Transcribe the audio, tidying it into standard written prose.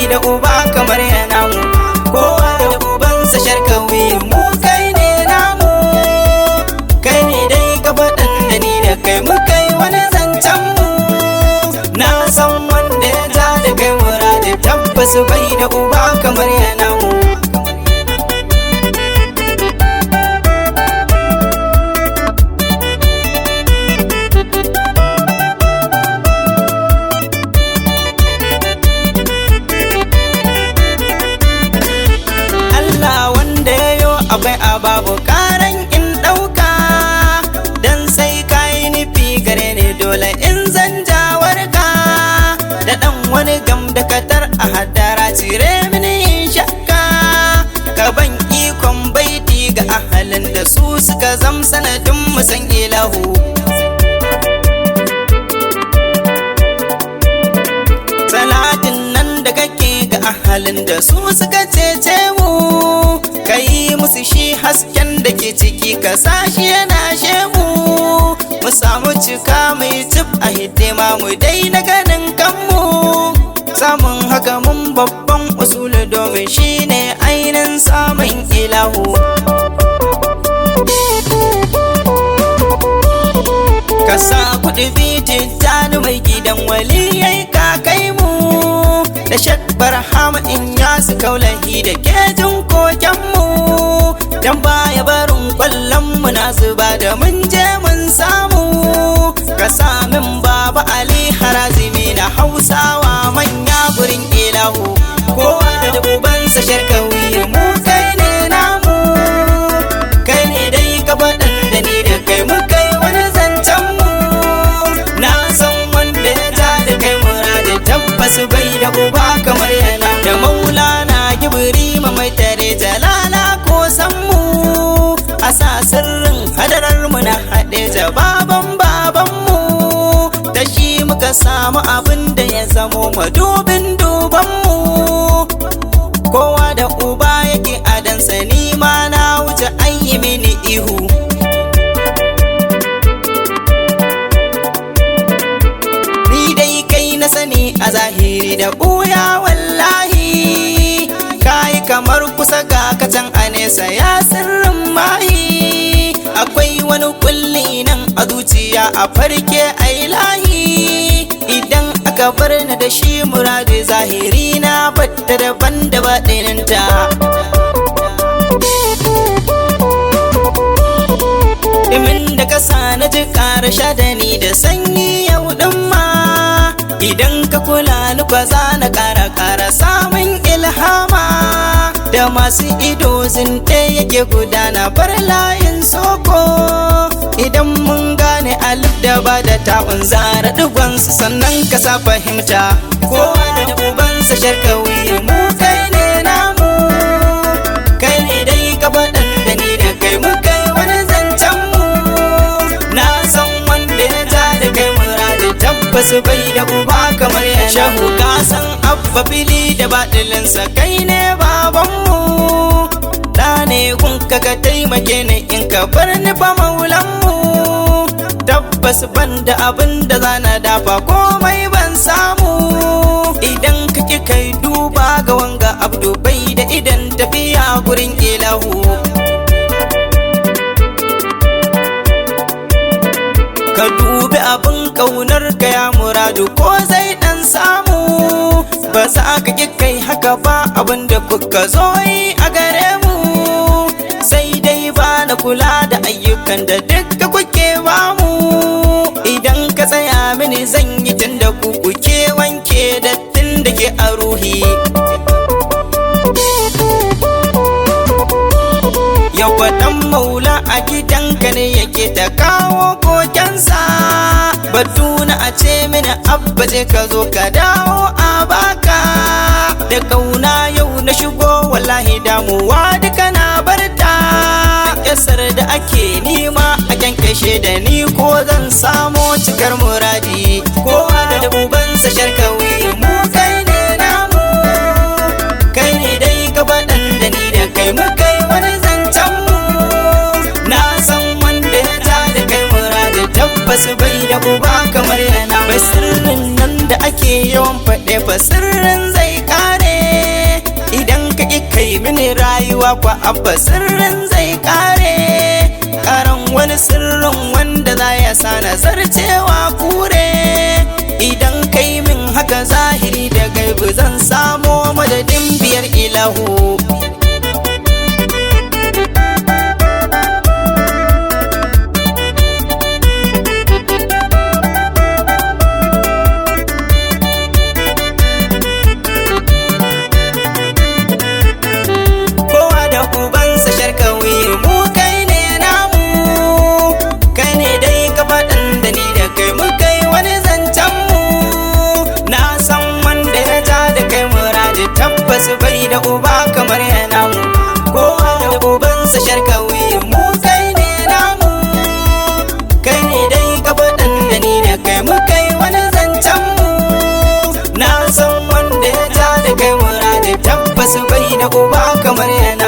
da uba kamar yana mu, kowa da ubansa sharkawi mu kai ne namu, kai ne dai gabaɗan da ni da kai mu kai wani zancen mu. Na san wanda ya ja da kai muradi tabbas bai da uba kamar yana mu. Akwai ababu karan in ɗauka, dan sai kayi nufi gare ni dole in zan jawarka. Da ɗan wani gam da katar a haddara cire mini shakka, ka ban ikon baiti ga ahalin da su suka zam sanadin musan ilahu. Salatin nan da kake ga ahalin da su suka cece mu, ka yi musu shi hasken da ke ciki ka sashi yana shemu. Mu samu cika mai tub a hidima mu daina ganin kanmu, samun haka mun babban usulu domin shi ne ainihin samun ilahu. Ka sa kuɗi bitin tani mai gidan waliyai ka kai mu, da shakbar hama in ya su kaulahi da kejin kokenmu. Dan baya barin kwallon mu na zuba da mun je mun samu, ka samin baba Ali Harazimi na Hausawa manya gurin ilahu. Kowa da ubansa sharkawi mu kai ne namu, kai ne dai gabaɗan da ni da kai mu kai wani zancen mu. Na san wanda ya ja da kai muradi tabbas bai da uba kamar yana. Da Maulana Gibrima mai tare jalala ko san mu, a sa sirrin hadarar mu na haɗe jababan babanmu. Da shi muka samu abin da ya zamo madubin dubanmu, kowa da uba yake adansa ni ma na wuce an yi mini ihu. Ni dai kai na sani a zahiri da ɓuya wallahi, kayi kamar kusa ga kacan a nesa ya sirrin mahi. Akwai wani kulli nan a zuciya a farke a ilahi, idan aka bar ni da shi muradi zahiri na batta daban da baɗininta. Dimin da kasa na ji ƙara sha da ni da sanyi yau ɗin ma, idan ka kula ni kwa za na ƙara samun ilhama. Da masu ido zinte yake gudana bar layin soko, idan mun gane alif da ba da ta'un zara digonsu sannan ka sa fahimta. Kowa da ubansa sharkawi mu kai ne namu, kai ne dai gabaɗan da ni da kai mu kai wani zancen mu. Na san wanda ya ja da kai muradi tabbas bai da uba kamar yana. Shahu ka san abba fili da baɗilinsa kai ne babanmu, da ne kun ka taimake ni in ka bar ni fa maulanmu. Tabbas ban da abin da zana dafa komai ban samu, idan ka ki kai duba ga wanga abdu bai da idan tafiya gurin ilahu. Ka dubi abin ƙaunar ka ya muradu ko zai ɗan samu, ba za ka ki kai haka ba abin da kuka zo yi a gare mu. Sai dai ba na kula da ayyukan da duka kuke ba mu, idan ka tsaya mini zan yi tun da ku kuke wanke dattin da ke a ruhi. Yawa ɗan maula a gidanka ne yake ta kawo kokensa, batuna a ce mini abba je ka zo ka dawo a baka. Da kauna yau na shigo wallahi damuwa duka na barta, kasar da ake nima a kyankyashe da ni ko zan samo cikar muradi. Kowa da ubansa sharkawi mu kai ne namu, kai ne dai gabaɗan da ni da kai mu kai wani zancen mu. Na san wanda ya ja da kai muradi tabbas bai da uba kamar yana. Bai sirrin nan da ake yawan faɗe fa sirrin zai kare, kai mini rayuwa kwa abba sirrin zai kare, karan wani sirrin wanda za ya sa nazarcewa kure. Idan kai min haka zahiri da gaibu zan samo madadin biyar ilahu. Tabbas bai da uba kamar yana mu, kowa da ubansa sharkawi mu kai ne namu. Kai ne dai ka faɗan da ni da kai mu kai wani zancen mu. Na san wanda ya ja da kai muradi tabbas bai da uba kamar yana